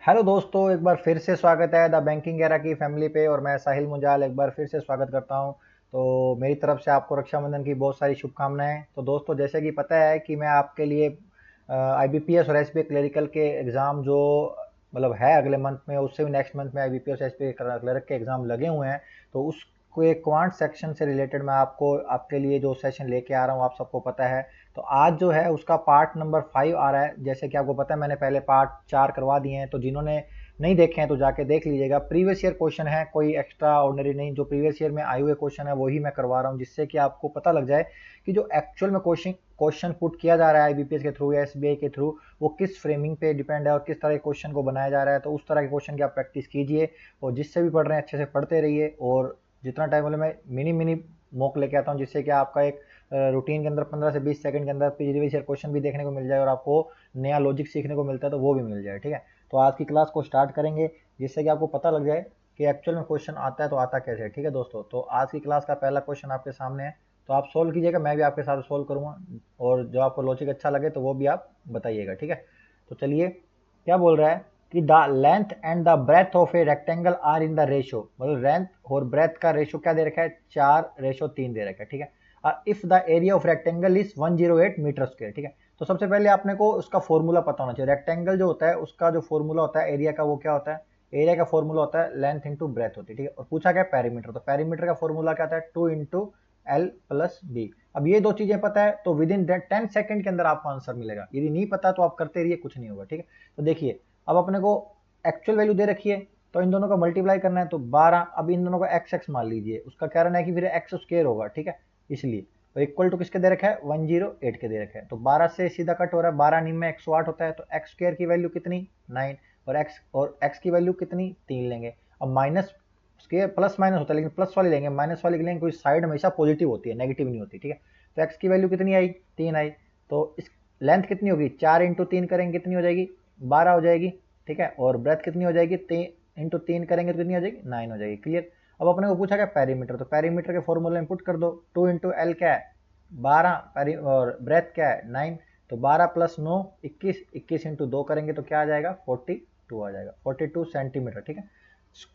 Hello दोस्तों, एक बार फिर से स्वागत है द बैंकिंग एरा की फैमिली पे। और मैं साहिल मुंजाल एक बार फिर से स्वागत करता हूं। तो मेरी तरफ से आपको रक्षाबंधन की बहुत सारी शुभकामनाएं। तो दोस्तों, जैसे कि पता है कि मैं आपके लिए आईबीपीएस और एसबीआई क्लरिकल के एग्ज़ाम जो मतलब है अगले मंथ में, उससे भी नेक्स्ट मंथ में आईबीपीएस एसबीआई क्लर्क के एग्ज़ाम लगे हुए हैं। तो उसको एक क्वांट सेक्शन से रिलेटेड मैं आपको आपके लिए जो सेशन लेके आ रहा हूँ, आप सबको पता है। तो आज जो है उसका पार्ट नंबर 5 आ रहा है। जैसे कि आपको पता है, मैंने पहले पार्ट 4 करवा दिए हैं, तो जिन्होंने नहीं देखे हैं तो जाके देख लीजिएगा। प्रीवियस ईयर क्वेश्चन है, कोई एक्स्ट्रा ऑर्डिनरी नहीं। जो प्रीवियस ईयर में आए हुए क्वेश्चन है वही मैं करवा रहा हूँ, जिससे कि आपको पता लग जाए कि जो एक्चुअल में क्वेश्चन पुट किया जा रहा है आईबीपीएस के थ्रू या एसबीआई के थ्रू, वो किस फ्रेमिंग पे डिपेंड है और किस तरह के क्वेश्चन को बनाया जा रहा है। तो उस तरह के क्वेश्चन की आप प्रैक्टिस कीजिए, और जिससे भी पढ़ रहे हैं अच्छे से पढ़ते रहिए। और जितना टाइम वाले मैं मिनी मिनी मॉक लेके आता हूँ, जिससे कि आपका एक रूटीन के अंदर 15 से 20 सेकंड के अंदर प्रीवियस ईयर क्वेश्चन भी देखने को मिल जाए और आपको नया लॉजिक सीखने को मिलता है तो वो भी मिल जाए। ठीक है, तो आज की क्लास को स्टार्ट करेंगे, जिससे कि आपको पता लग जाए कि एक्चुअल में क्वेश्चन आता है तो आता कैसे है। ठीक है दोस्तों, तो आज की क्लास का पहला क्वेश्चन आपके सामने है, तो आप सोल्व कीजिएगा, मैं भी आपके साथ सोल्व करूंगा। और जो आपको लॉजिक अच्छा लगे तो वो भी आप बताइएगा। ठीक है, तो चलिए, क्या बोल रहा है कि the length and the breadth of a rectangle are in the ratio, मतलब लेंथ और ब्रेथ का रेशो क्या दे रखा है, 4:3 दे रखा है। ठीक है, if the area of rectangle is 108 metre square. ठीक है, तो सबसे पहले आपने को उसका फॉर्मूला पता होना चाहिए। रेक्टेंगल जो होता है उसका जो फॉर्मूला होता है एरिया का, वो क्या होता है, एरिया का फॉर्मूला होता है लेंथ इंटू ब्रेथ होती है। ठीक है, और पूछा क्या पेरीमीटर, तो पेरीमीटर का फॉर्मूला क्या आता है, 2 इंटू L+B। अब ये दो चीजें पता है तो विद इन 10 सेकंड के अंदर आपको आंसर मिलेगा। यदि नहीं पता तो आप करते रहिए, कुछ नहीं होगा। ठीक है, तो देखिए, अब अपने को एक्चुअल वैल्यू दे रखी है, तो इन दोनों का मल्टीप्लाई करना है, तो 12। अब इन दोनों का एक्स एक्स मान लीजिए, उसका कारण है कि फिर एक्स स्क्वायर होगा। ठीक है, इसलिए तो इक्वल टू किसके दे रखा है, 108 के दे रखा है। तो 12 से सीधा कट हो रहा है, 12 निम में 108 होता है, तो एक्स स्क्वायर की वैल्यू कितनी, 9। और एक्स की वैल्यू कितनी, 3 लेंगे। अब माइनस स्क्वायर प्लस माइनस होता है, लेकिन प्लस वाली लेंगे, माइनस वाली लेंगे, कोई साइड हमेशा पॉजिटिव होती है, नेगेटिव नहीं होती। ठीक है, तो एक्स की वैल्यू कितनी आई, 3 आई। तो इस लेंथ कितनी होगी, 4 इंटू 3 करेंगे कितनी हो जाएगी, 12 हो जाएगी। ठीक है, और ब्रेथ कितनी हो जाएगी, 3 इंटू 3 करेंगे तो कितनी हो जाएगी, 9 हो जाएगी। क्लियर। अब अपने को पूछा क्या पेरीमीटर, तो पेरीमीटर के फॉर्मूले में पुट कर दो। 2 इंटू L क्या है, 12, और ब्रेथ क्या है, 9। तो 12 + 9 21, 21 इंटू 2 करेंगे तो क्या आ जाएगा, 42 आ जाएगा, 42 सेंटीमीटर। ठीक है,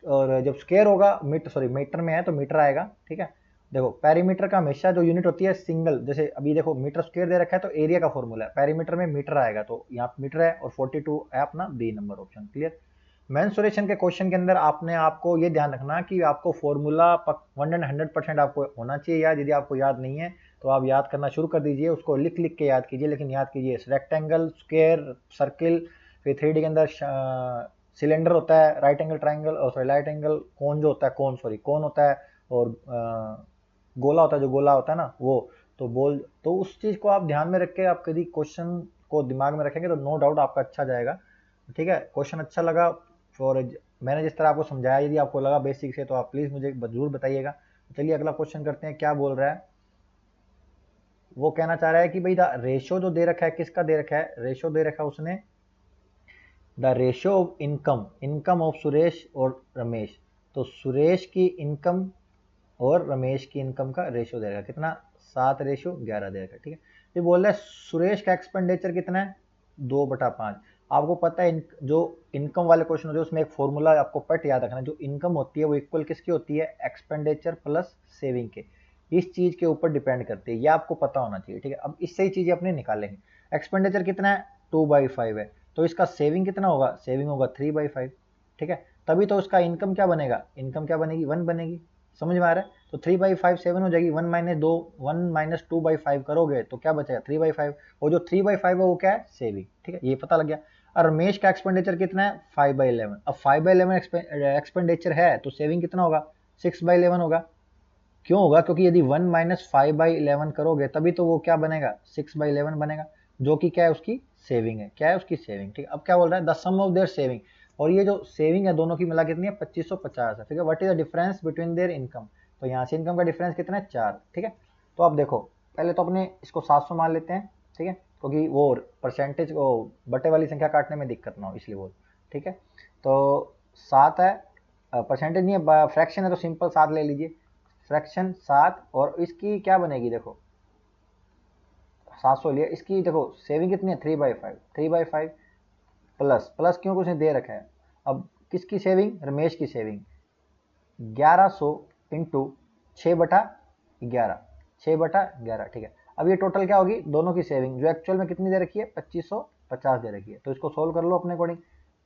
और जब स्क्वायर होगा, मीटर में है तो मीटर आएगा। ठीक है, देखो पेरीमीटर का हमेशा जो यूनिट होती है सिंगल, जैसे अभी देखो मीटर स्क्वायर दे रखा है तो एरिया का फॉर्मूला है, पेरीमीटर में मीटर आएगा, तो यहाँ मीटर है और 42 है अपना B number option. Clear. Mensuration के क्वेश्चन के अंदर आपने आपको ये ध्यान रखना कि आपको फॉर्मूला 100% आपको होना चाहिए याद। यदि आपको याद नहीं है तो आप याद करना शुरू कर दीजिए, उसको लिख लिख के याद कीजिए, लेकिन याद कीजिए रेक्टेंगल, स्क्वायर, सर्किल, फिर 3D के अंदर सिलेंडर होता है, राइट एंगल ट्राइंगल, और सॉरी राइट एंगल कोन जो होता है, कोन होता है, और गोला होता है, जो गोला होता है ना वो, तो बोल, तो उस चीज को आप ध्यान में रख के आप कभी क्वेश्चन को दिमाग में रखेंगे तो नो डाउट आपका अच्छा जाएगा। ठीक है, क्वेश्चन अच्छा लगा और मैंने जिस तरह आपको समझाया, यदि आपको लगा बेसिक से तो आप प्लीज मुझे जरूर बताइएगा। चलिए अगला क्वेश्चन करते हैं, क्या बोल रहा है। वो कहना चाह रहा है कि भाई द रेशो जो दे रखा है, किसका दे रखा है, रेशो दे रखा है उसने, the ratio of income, income of Suresh और रमेश। तो सुरेश की इनकम और रमेश की इनकम का रेशियो दे रखा है कितना, 7:11 दे रखा है। ठीक है, ये बोल रहा है सुरेश का एक्सपेंडिचर कितना है, 2/5। आपको पता है जो इनकम वाले क्वेश्चन होते हैं उसमें एक फॉर्मूला आपको पट याद रखना, जो इनकम होती है वो इक्वल किसकी होती है, एक्सपेंडिचर प्लस सेविंग के। इस चीज के ऊपर डिपेंड करती है, ये आपको पता होना चाहिए। ठीक है, अब इससे ही चीजें अपने निकालेंगे। एक्सपेंडिचर कितना है, 2/5 है, तो इसका सेविंग कितना होगा, सेविंग होगा 3/5। ठीक है, तभी तो उसका इनकम क्या बनेगा, इनकम क्या बनेगी, 1 बनेगी। समझ में आ रहा है, तो 3/5 7 हो जाएगी, 1 - 2 करोगे तो क्या बचेगा, 3/5। और जो 3/5 है वो क्या है, सेविंग। ठीक है, ये पता लग गया। और रमेश का एक्सपेंडिचर कितना है, 5/11। अब 5/11 एक्सपेंडिचर है तो सेविंग कितना होगा, 6/11 होगा। क्यों होगा, क्योंकि यदि 1 - 5/11 करोगे तभी तो वो क्या बनेगा, 6/11 बनेगा, जो कि क्या है, उसकी सेविंग है। क्या है, उसकी सेविंग। ठीक है, अब क्या बोल रहा है, the sum of their saving, और ये जो सेविंग है दोनों की मिला कितनी है, 2550 है। ठीक है, what is the difference between their income, तो यहाँ से इनकम का डिफरेंस कितना है, 4। ठीक है, तो अब देखो, पहले तो अपने इसको 700 मान लेते हैं। ठीक है, क्योंकि वो परसेंटेज को बटे वाली संख्या काटने में दिक्कत ना हो, इसलिए बोल। ठीक है, तो 7 है, परसेंटेज नहीं है, फ्रैक्शन है तो सिंपल 7 ले लीजिए। फ्रैक्शन 7, और इसकी क्या बनेगी, देखो 700 इसकी देखो सेविंग कितनी है, 3/5। 3/5 प्लस प्लस क्यों, कुछ दे रखा है, अब किसकी सेविंग? रमेश की सेविंग 1100 इंटू 6/11, 6/11, ठीक है। अब ये टोटल क्या होगी? दोनों की सेविंग, जो एक्चुअल में कितनी दे रखी है? 2550 दे रखी है। तो इसको सोल्व कर लो अपने अकॉर्डिंग।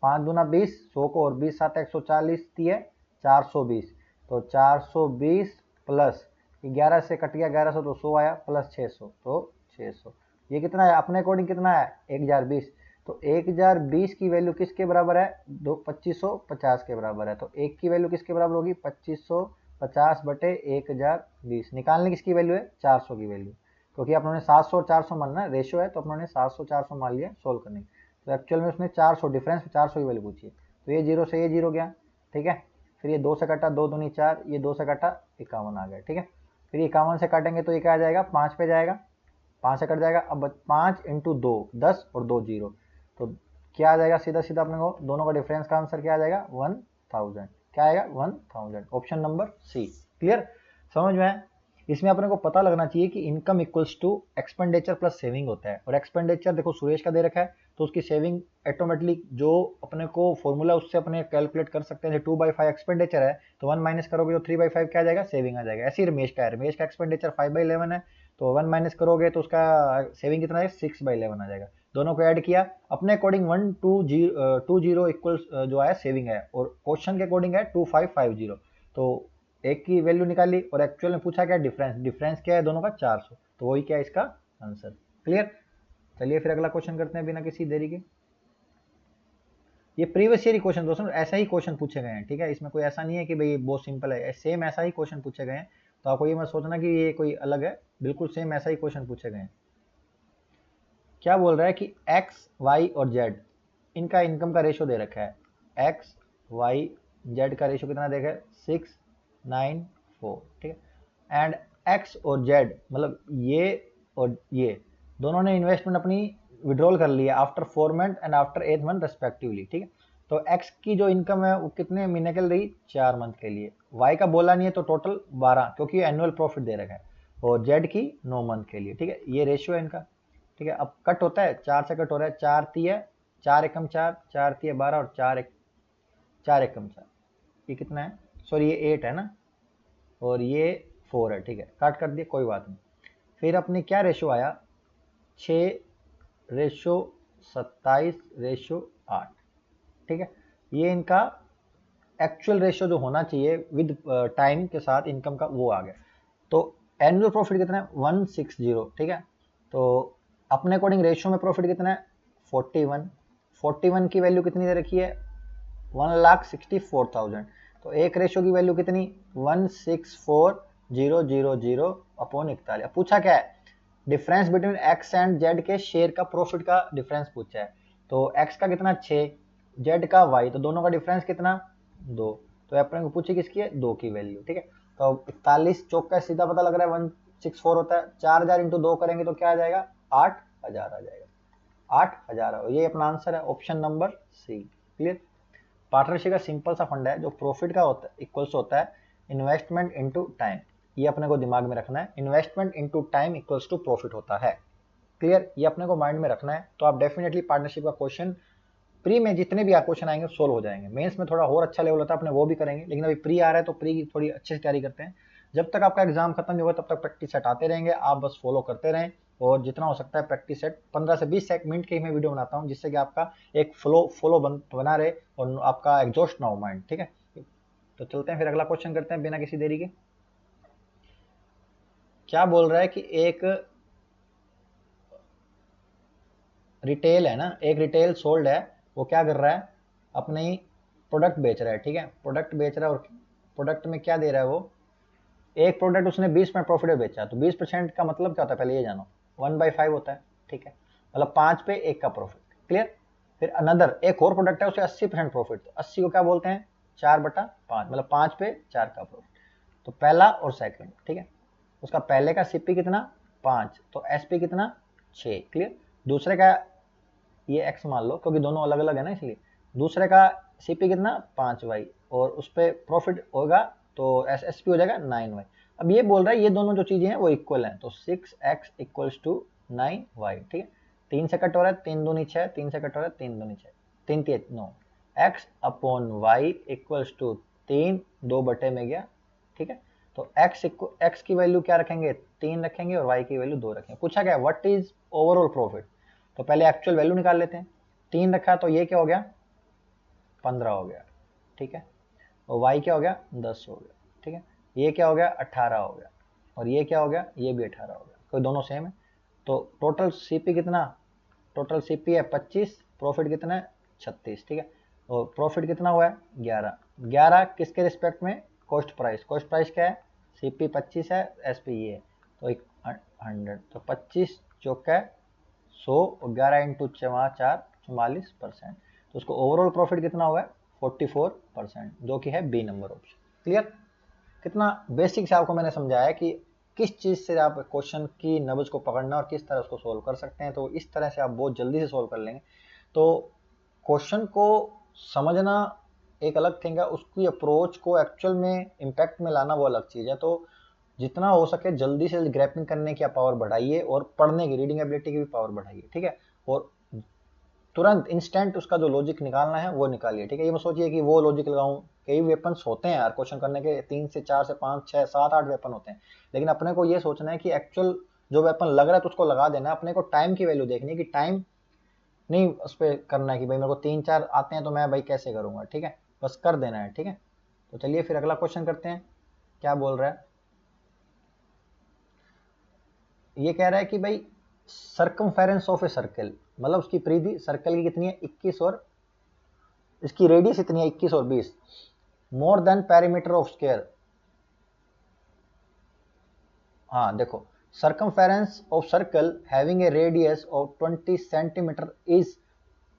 5 दूना 20, 100 को और 20 सात 140 है 420। तो 420 प्लस 11 से कट गया 1100 तो 100 आया, प्लस 600 तो 600। ये कितना है अपने अकॉर्डिंग? कितना है? 1020। तो 1020 की वैल्यू किसके बराबर है? 2550 के बराबर है। तो एक की वैल्यू किसके बराबर होगी? 2550 बटे 1020। निकालने किसकी वैल्यू है? 400 की वैल्यू, क्योंकि अपने 700 और 400 मानना है, रेशियो है, तो अपने 700 400 मान लिया सोल्व करने। तो एक्चुअल में उसने 400 डिफरेंस 400 की वैल्यू पूछी है। तो ये जीरो से ये जीरो गया, ठीक है। फिर ये 2 से कटा, 2 दूनी 4, ये 2 से कटा 51 आ गया, ठीक है। फिर 51 से काटेंगे तो ये क्या आ जाएगा? 5 पे जाएगा, 5 से कट जाएगा। अब 5 इंटू 2 10 और 2 जीरो, तो क्या आ जाएगा? सीधा सीधा अपने को दोनों का डिफरेंस का आंसर क्या आ जाएगा? 1000। क्या आएगा? 1000। Option number C. क्लियर? समझ में है? इसमें अपने को पता लगना चाहिए कि income equals to expenditure plus saving होता है। और एक्सपेंडिचर देखो सुरेश का दे रखा है, तो उसकी सेविंग ऑटोमेटिकली जो अपने को फॉर्मूला उससे अपने कैलकुलेट कर सकते हैं। 2/5 एक्सपेंडिचर है, तो 1 माइनस करोगे तो 3/5 क्या आ जाएगा? सेविंग आ जाएगा। ऐसे ही रमेश का है, रमेश का एक्सपेंडिचर 5/11 है, तो 1 माइनस करोगे तो उसका सेविंग कितना है? 6/11 आ जाएगा। दोनों को ऐड किया अपने अकॉर्डिंग 120 इक्वल्स जो है सेविंग है, और क्वेश्चन के अकॉर्डिंग है 2550। तो एक की वैल्यू निकाली और एक्चुअल में पूछा क्या? डिफरेंस। डिफरेंस क्या है दोनों का? 400। तो वही क्या है इसका आंसर। क्लियर? चलिए फिर अगला क्वेश्चन करते हैं बिना किसी देरी के। ये प्रीवियस ईयर ही क्वेश्चन दोस्तों, ऐसा ही क्वेश्चन पूछे गए हैं, ठीक है। इसमें कोई ऐसा नहीं है कि भाई बहुत सिंपल है, सेम ऐसा ही क्वेश्चन पूछे गए हैं। तो आपको ये मत सोचना कि ये कोई अलग है, बिल्कुल सेम ऐसा ही क्वेश्चन पूछे गए हैं। क्या बोल रहा है कि एक्स वाई और जेड इनका इनकम का रेशियो दे रखा है। एक्स वाई जेड का रेशियो कितना देखा है? 694, ठीक है। एंड एक्स और जेड मतलब ये और ये दोनों ने इन्वेस्टमेंट अपनी विड्रॉल कर लिया after 4 month and after 8 month respectively, ठीक है। तो एक्स की जो इनकम है वो कितने महीने के लिए रही? 4 मंथ के लिए। वाई का बोला नहीं है तो टोटल 12, क्योंकि एनुअल प्रॉफिट दे रखा है। और जेड की 9 मंथ के लिए, ठीक है। ये रेशियो है इनका, ठीक है। अब कट होता है, 4 से कट हो रहा है, 4 तिया 4 एकम 4, 4 तिया 12 और 4 एकम 4, ये कितना है? सॉरी ये 8 है ना, और ये 4 है, ठीक है। काट कर दिए, कोई बात नहीं। फिर अपने क्या रेशो आया? 6:27:8, ठीक है। ये इनका एक्चुअल रेशियो जो होना चाहिए विद टाइम के साथ इनकम का, वो आ गया। तो एनुअल प्रॉफिट कितना है? 160, ठीक है। तो अपने अकॉर्डिंग रेशियो में प्रॉफिट कितना है? 41। 41 की वैल्यू कितनी दे रखी है? 1,64,000। तो एक रेशियो की वैल्यू कितनी? 164,000 अपॉन 41। पूछा क्या है? Difference between x and Z के शेयर का प्रॉफिट का डिफरेंस पूछा है। तो एक्स का कितना? 6, जेड का वाई, तो दोनों का डिफरेंस कितना? 2। तो अपने को पूछे किसकी है? 2 की वैल्यू, ठीक है। तो 41 चौक का सीधा पता लग रहा है 164 होता है, 4000 इंटू 2 करेंगे तो क्या आ जाएगा? 8000 आ जाएगा। 8000, ये अपना आंसर है, option number C. Clear? Partnership का सिंपल सा फंडा है, जो प्रॉफिट का होता है इक्वल्स होता है इन्वेस्टमेंट इनटू टाइम। ये अपने को दिमाग में रखना है, investment into time equals to profit होता है। क्लियर? ये अपने को माइंड में रखना है, तो आप डेफिनेटली पार्टनरशिप का क्वेश्चन प्री में जितने भी क्वेश्चन आएंगे सोल्व हो जाएंगे। मेंस में थोड़ा और अच्छा लेवल होता है, अपने वो भी करेंगे, लेकिन अभी प्री आ रहा है तो प्री की थोड़ी अच्छे से तैयारी करते हैं। जब तक आपका एग्जाम खत्म नहीं होगा तब तक प्रैक्टिस सेट आते रहेंगे, आप बस फॉलो करते रहें। और जितना हो सकता है प्रैक्टिस सेट 15 से 20 मिनट की मैं वीडियो बनाता हूँ, जिससे कि आपका एक फ्लो बना रहे और आपका एग्जॉस्ट ना हो माइंड, ठीक है। तो चलते हैं फिर अगला क्वेश्चन करते हैं बिना किसी देरी के। क्या बोल रहा है कि एक रिटेल है ना, एक रिटेल सोल्ड है, वो क्या कर रहा है? अपनी प्रोडक्ट बेच रहा है, ठीक है। प्रोडक्ट बेच रहा है, और प्रोडक्ट में क्या दे रहा है वो? एक प्रोडक्ट उसने 20% प्रॉफिट में बेचा, तो 20% का मतलब क्या होता है? पहले ये जानो, 1/5 होता है, ठीक है। मतलब 5 पे 1 का प्रॉफिट। क्लियर? फिर अनदर एक और प्रोडक्ट है, उसे 80% प्रॉफिट, तो 80 को क्या बोलते हैं? 4/5, मतलब 5 पे 4 का प्रॉफिट। तो पहला और सेकंड, ठीक है। उसका पहले का सीपी कितना? 5, तो एसपी कितना? 6। क्लियर? दूसरे का ये एक्स मान लो, क्योंकि दोनों अलग अलग है ना, इसलिए दूसरे का सीपी कितना? 5y, और उस पर प्रॉफिट होगा तो एसएसपी हो जाएगा 9y। अब ये बोल रहा है ये दोनों जो चीजें हैं वो इक्वल हैं, तो 6x इक्वल्स टू 9y, ठीक है। 3 से कट हो रहा है, 3 दूनी 6, 3 से कट हो रहा है, 3 दूनी 6, 3 3 9, x upon Y equals to 3 2 बटे में गया, ठीक है। तो x की वैल्यू क्या रखेंगे, 3 रखेंगे और y की वैल्यू 2 रखेंगे। पूछा गया व्हाट इज ओवरऑल प्रॉफिट, तो पहले एक्चुअल वैल्यू निकाल लेते हैं। 3 रखा तो ये क्या हो गया, 15 हो गया, ठीक है। और y क्या हो गया, 10 हो गया, ठीक है। ये क्या हो गया, 18 हो गया, और ये क्या हो गया, ये भी 18 हो गया, कोई दोनों सेम है। तो टोटल सीपी कितना, टोटल सीपी है 25, प्रॉफिट कितना है 36, ठीक है। और प्रॉफिट कितना हुआ है 11, 11 किसके रिस्पेक्ट में, कॉस्ट प्राइस, कॉस्ट प्राइस क्या है, सीपी 25 है, एसपी ये है, तो 100, तो 25 चौका 100 और 11 इंटू 4 44%, तो उसको ओवरऑल प्रॉफिट कितना हुआ है 44%, जो कि है बी नंबर ऑप्शन। क्लियर, कितना बेसिक से आपको मैंने समझाया कि किस चीज़ से आप क्वेश्चन की नब्ज को पकड़ना और किस तरह उसको सोल्व कर सकते हैं। तो इस तरह से आप बहुत जल्दी से सोल्व कर लेंगे। तो क्वेश्चन को समझना एक अलग थिंग है, उसकी अप्रोच को एक्चुअल में इम्पैक्ट में लाना वो अलग चीज़ है। तो जितना हो सके जल्दी से ग्रैपिंग करने की पावर बढ़ाइए और पढ़ने की, रीडिंग एबिलिटी की भी पावर बढ़ाइए, ठीक है। और तुरंत इंस्टेंट उसका जो लॉजिक निकालना है वो निकालिए, ठीक है। ये मत सोचिए कि वो लॉजिक लगाऊं, कई वेपन्स होते हैं यार क्वेश्चन करने के, 3 से 4 से 5 6 7 8 वेपन होते हैं, लेकिन अपने को ये सोचना है कि एक्चुअल जो वेपन लग रहा है तो उसको लगा देना है। अपने को टाइम की वैल्यू देखनी है कि टाइम नहीं उस पर करना है कि भाई मेरे को 3 4 आते हैं तो मैं भाई कैसे करूंगा, ठीक है, बस कर देना है, ठीक है। तो चलिए फिर अगला क्वेश्चन करते हैं, क्या बोल रहा है। ये कह रहा है कि भाई सर्कमफेरेंस ऑफ ए सर्कल, मतलब उसकी परिधि सर्कल की कितनी है 21 और इसकी रेडियस इतनी है 21 और 20, more than perimeter of square. हाँ देखो, circumference of circle having a radius of 20 centimetre is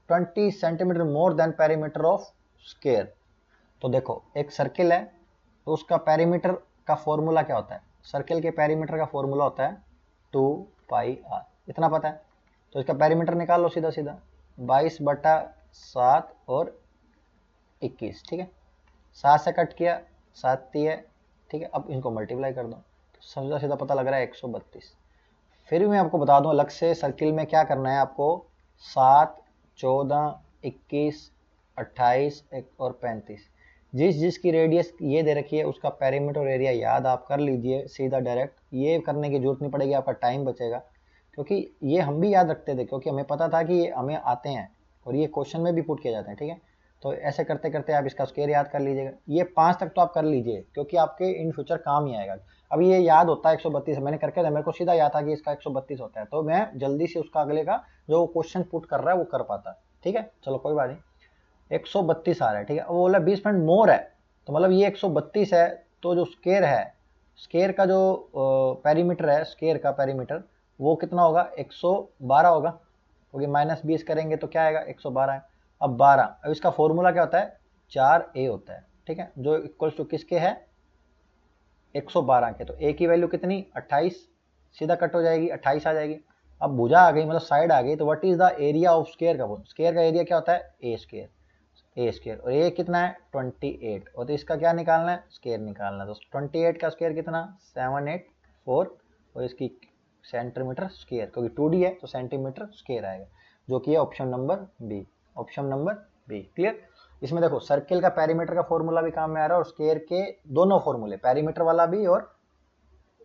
20 centimetre more than perimeter of square. तो देखो एक सर्किल है, तो उसका पेरीमीटर का फॉर्मूला क्या होता है, सर्किल के पेरीमीटर का फॉर्मूला होता है 2πr, इतना पता है। तो इसका पेरीमीटर निकाल लो सीधा सीधा, 22/7 और 21, ठीक है। 7 से कट किया, 7 है, ठीक है। अब इनको मल्टीप्लाई कर दो, तो सीधा सीधा पता लग रहा है 132। फिर भी मैं आपको बता दूं अलग से, सर्किल में क्या करना है आपको, 7 14 21 28 और 35, जिस जिसकी रेडियस ये दे रखी है उसका पेरीमीटर एरिया याद आप कर लीजिए सीधा डायरेक्ट, ये करने की जरूरत नहीं पड़ेगी, आपका टाइम बचेगा। क्योंकि ये हम भी याद रखते थे, क्योंकि हमें पता था कि ये हमें आते हैं और ये क्वेश्चन में भी पुट किए जाते हैं, ठीक है। तो ऐसे करते करते आप इसका स्क्वायर याद कर लीजिएगा। ये 5 तक तो आप कर लीजिए क्योंकि आपके इन फ्यूचर काम ही आएगा। अब ये याद होता है 132, मैंने करके था, मेरे को सीधा याद था कि इसका 132 होता है, तो मैं जल्दी से उसका अगले का जो क्वेश्चन पुट कर रहा है वो कर पाता, ठीक है। चलो कोई बात नहीं, 132 आ रहा है, ठीक है। वो बोला 20 पॉइंट मोर है, तो मतलब ये 132 है, तो जो स्केयर है, स्केयर का जो पेरीमीटर है, स्केयर का पेरीमीटर वो कितना होगा 112 होगा, क्योंकि -20 करेंगे तो क्या आएगा 112 है। अब 12, अब इसका फॉर्मूला क्या होता है 4a होता है, ठीक है, जो इक्वल्स टू किसके है 112 के। तो a की वैल्यू कितनी 28, सीधा कट हो जाएगी 28 आ जाएगी। अब भुजा आ गई मतलब साइड आ गई, तो what is the area of square का, स्केयर का एरिया क्या होता है ए स्केयर, ए स्केयर, और ये कितना है 28, और तो इसका क्या निकालना है स्केयर निकालना है। तो 28 का स्केयर कितना 784, और इसकी सेंटीमीटर स्केयर, क्योंकि 2D है तो सेंटीमीटर स्केयर आएगा, जो कि है option number B, option number B. Clear, इसमें देखो सर्किल का पेरीमीटर का फॉर्मूला भी काम में आ रहा है और स्केयर के दोनों फॉर्मूले, पेरीमीटर वाला भी और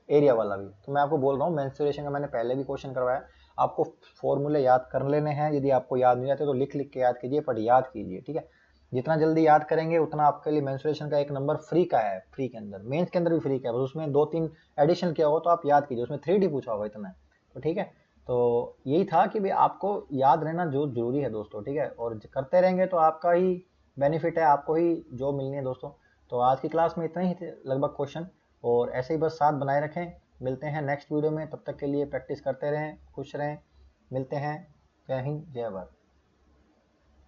एरिया वाला भी। तो मैं आपको बोल रहा हूँ मेंसुरेशन का मैंने पहले भी क्वेश्चन करवाया, आपको फॉर्मूले याद कर लेने हैं, यदि आपको याद नहीं आते तो लिख लिख के याद कीजिए, पर याद कीजिए, ठीक है। जितना जल्दी याद करेंगे उतना आपके लिए मेंसुरेशन का एक नंबर फ्री का है, फ्री के अंदर, मेंस के अंदर भी फ्री का है, बस उसमें 2-3 एडिशन किया होगा तो आप याद कीजिए, उसमें 3D पूछा होगा इतना, तो ठीक है। तो यही था कि भाई आपको याद रहना जो जरूरी है दोस्तों, ठीक है, और करते रहेंगे तो आपका ही बेनिफिट है, आपको ही जॉब मिलनी है दोस्तों। तो आज की क्लास में इतना ही थे लगभग क्वेश्चन, और ऐसे ही बस साथ बनाए रखें। मिलते हैं नेक्स्ट वीडियो में, तब तक के लिए प्रैक्टिस करते रहें, खुश रहें, मिलते हैं। जय हिंद, जय भारत।